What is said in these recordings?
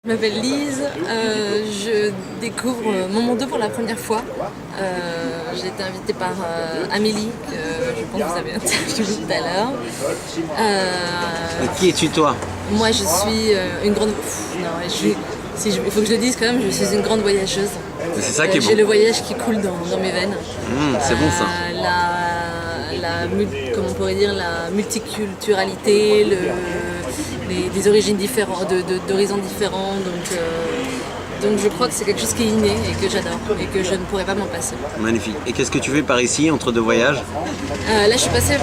Je m'appelle Lise, je découvre Mon Monde pour la première fois. J'ai été invitée par Amélie, que je pense que vous avez interviewé tout à l'heure. Qui es-tu toi? Moi je suis une grande... il faut que je le dise quand même, je suis une grande voyageuse. C'est ça qui est bon. J'ai le voyage qui coule dans mes veines. C'est bon ça. Comment on pourrait dire, la multiculturalité, des origines différentes, d'horizons différents. Donc je crois que c'est quelque chose qui est inné et que j'adore et que je ne pourrais pas m'en passer. Magnifique. Et qu'est-ce que tu fais par ici, entre deux voyages? Là je suis passée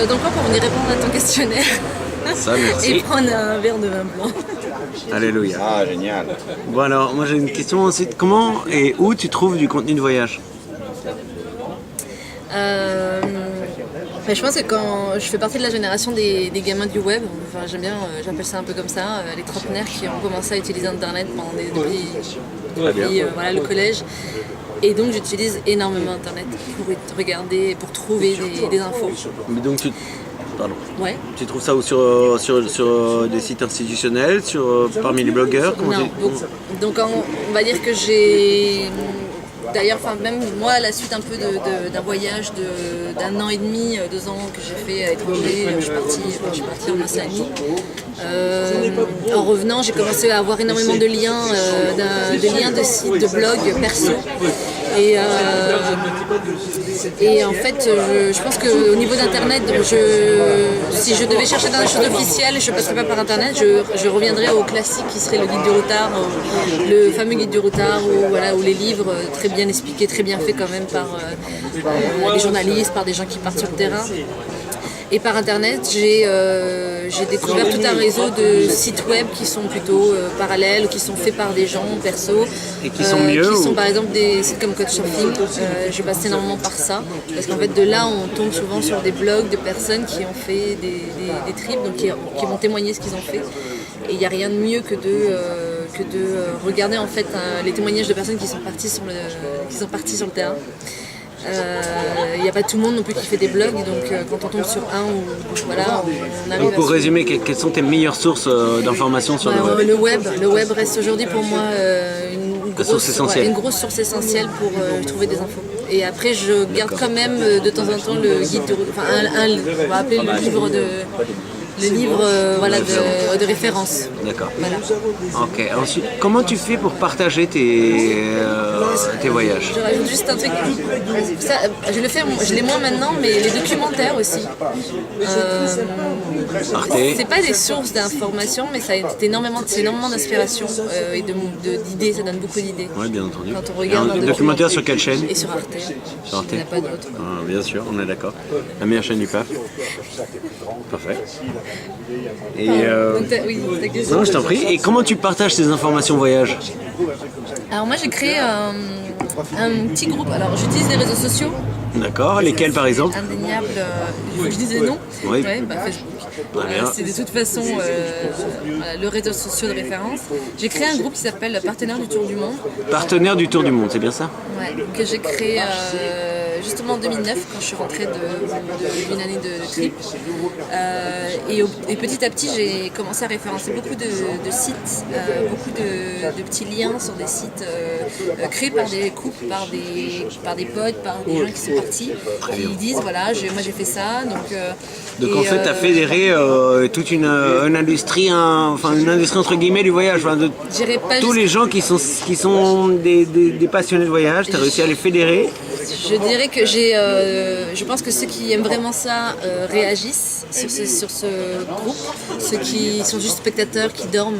dans le coin pour venir répondre à ton questionnaire. Ça, merci. Et prendre un verre de vin blanc. Alléluia. Ah, génial. Bon alors, moi j'ai une question ensuite. Comment et où tu trouves du contenu de voyage? Je pense que quand je fais partie de la génération des gamins du web, enfin j'aime bien, j'appelle ça un peu comme ça, les trentenaires qui ont commencé à utiliser Internet depuis le collège. Et donc j'utilise énormément Internet pour regarder, pour trouver des infos. Mais donc Ouais. tu trouves ça où sur des sites institutionnels, parmi les blogueurs? Non, donc on va dire que j'ai... D'ailleurs, même moi, à la suite un peu d'un voyage d'un an et demi, 2 ans que j'ai fait à l'étranger, je suis partie en Océanie. En revenant, j'ai commencé à avoir énormément de liens, de sites, de blogs perso. Et en fait, je pense qu'au niveau d'Internet, si je devais chercher dans des choses officielles, je ne passerais pas par Internet, je reviendrais au classique qui serait le guide du routard, le fameux guide du routard, ou les livres très bien expliqués, très bien faits quand même par des journalistes, par des gens qui partent sur le terrain. Et par Internet, j'ai découvert tout un réseau de sites web qui sont plutôt parallèles, qui sont faits par des gens perso. Et qui sont mieux qui sont par exemple des sites comme Couchsurfing. Je passe énormément par ça. Parce qu'en fait, de là, on tombe souvent sur des blogs de personnes qui ont fait des trips, donc qui vont témoigner ce qu'ils ont fait. Et il n'y a rien de mieux que de regarder en fait les témoignages de personnes qui sont parties sur le terrain. Il n'y a pas tout le monde non plus qui fait des blogs, donc quand on tombe sur un, on arrive donc pour résumer, quelles sont tes meilleures sources d'informations sur le web? Le web reste aujourd'hui pour moi une grosse source essentielle pour trouver des infos. Et après je garde quand même de temps en temps le guide on va appeler le livre de référence. D'accord. Voilà. Ok. Ensuite, comment tu fais pour partager tes voyages? Je rajoute juste un truc. Ça, je l'ai moins maintenant, mais les documentaires aussi. Arte. C'est pas des sources d'informations, mais ça a énormément d'inspiration et d'idées. Ça donne beaucoup d'idées. Oui, bien entendu. Quand on regarde un documentaire sur quelle chaîne? Et sur Arte. Sur Arte. Il n'y en a pas d'autre. Ah, bien sûr, on est d'accord. La meilleure chaîne du PAF. Parfait. Et non, je t'en prie. Et comment tu partages ces informations voyage? Alors moi j'ai créé un petit groupe. Alors j'utilise les réseaux sociaux. D'accord. Lesquels par exemple? Indéniable. Il faut que je dise les noms. Oui. Ouais, Facebook. C'est de toute façon le réseau social de référence. J'ai créé un groupe qui s'appelle Partenaires du Tour du Monde. Partenaires du Tour du Monde, c'est bien ça? Ouais, que j'ai créé justement en 2009 quand je suis rentrée d'une année de trip. Et petit à petit j'ai commencé à référencer beaucoup de sites, beaucoup de petits liens sur des sites créés par des couples, par des potes, par des gens qui sont partis, qui disent voilà, moi j'ai fait ça. Donc en fait, tu as fédéré toute une industrie, une industrie entre guillemets du voyage. Tous les gens qui sont des passionnés de voyage, tu as réussi à les fédérer. Je dirais que je pense que ceux qui aiment vraiment ça réagissent sur ce groupe. Ceux qui sont juste spectateurs, qui dorment,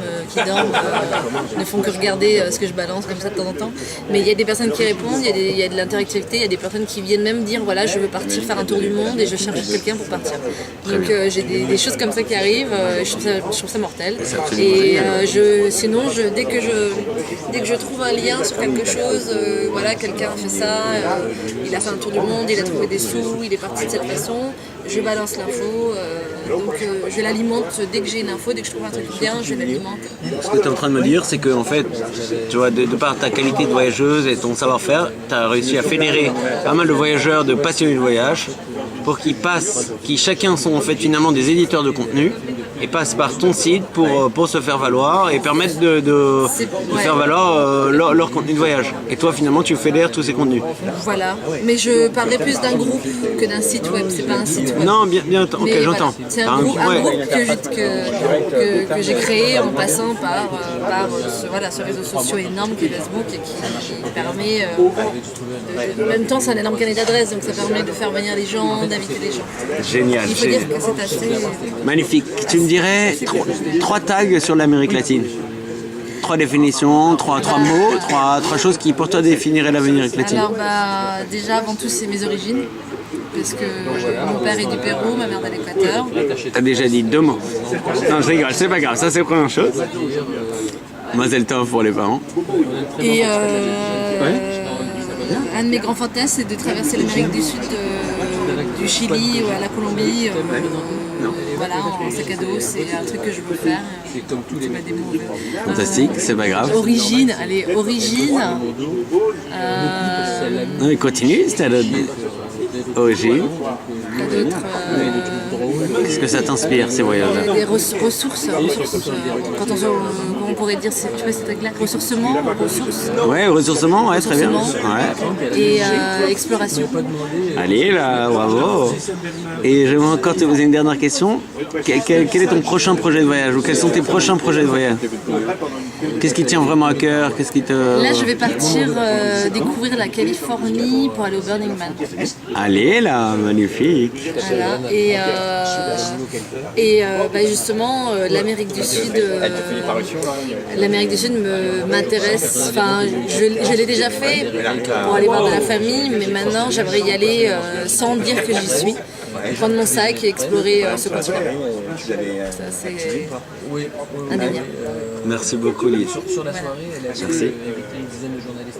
ne font que regarder ce que je balance comme ça de temps en temps. Mais il y a des personnes qui répondent, il y a de l'interactivité, il y a des personnes qui viennent même dire voilà, je veux partir faire un tour du monde et je cherche quelqu'un pour partir. Donc j'ai des choses comme ça qui arrivent, je trouve ça mortel. Et sinon, dès que je trouve un lien sur quelque chose, quelqu'un a fait ça, il a fait un tour du monde, il a trouvé des sous, il est parti de cette façon, je balance l'info, je l'alimente dès que j'ai une info, dès que je trouve un truc bien, je l'alimente. Ce que tu es en train de me dire, c'est que en fait, tu vois, de par ta qualité de voyageuse et ton savoir-faire, tu as réussi à fédérer pas mal de voyageurs, de passionnés de voyage, pour qu'ils chacun sont en fait finalement des éditeurs de contenu et passent par ton site pour se faire valoir et permettre de faire valoir leur contenu de voyage. Et toi, finalement, tu fédères tous ces contenus. Voilà, mais je parlerai plus d'un groupe que d'un site web, c'est pas un site web. Non, bien, ok, mais j'entends. Voilà. C'est un groupe que j'ai créé en passant par ce réseau social énorme qui est Facebook et qui permet, en même temps c'est un énorme carnet d'adresses, donc ça permet de faire venir les gens, d'inviter les gens. Génial. Il faut dire que c'est assez... Magnifique. Tu me dirais 3 tags sur l'Amérique latine. 3 définitions, 3 mots, 3 choses qui pour toi définiraient l'Amérique latine. Alors déjà avant tout c'est mes origines, parce que mon père est du Pérou, ma mère de l'Équateur. T'as déjà dit 2 mots. Non, je rigole, c'est pas grave, ça c'est la première chose. Mazel tov pour les parents. Et un de mes grands fantasmes c'est de traverser l'Amérique du Sud, du Chili à la Colombie. Voilà, en sac à dos, c'est un truc que je veux faire. Fantastique, c'est pas grave. Origine. Non, mais continue, c'était origine. Qu'est-ce que ça t'inspire ces voyages-là? Des ressources. Quand on pourrait dire, tu vois, c'est ressourcement, ressources. Ouais, ressourcement, ouais, très bien. Ouais. Et exploration. Allez là, bravo. Et j'aimerais encore te poser une dernière question. Quel est ton prochain projet de voyage ou quels sont tes prochains projets de voyage? Qu'est-ce qui te tient vraiment à cœur? Qu'est-ce qui te... Là, je vais partir découvrir la Californie pour aller au Burning Man. Allez là, magnifique. Voilà. Justement, l'Amérique du Sud m'intéresse. Enfin, je l'ai déjà fait pour aller voir de la famille, mais maintenant, j'aimerais y aller sans dire que j'y suis. Prendre mon sac et explorer ce continent. Ça, c'est indéniable. Merci beaucoup, Lise. Sur la soirée, elle a invité une dizaine de journalistes.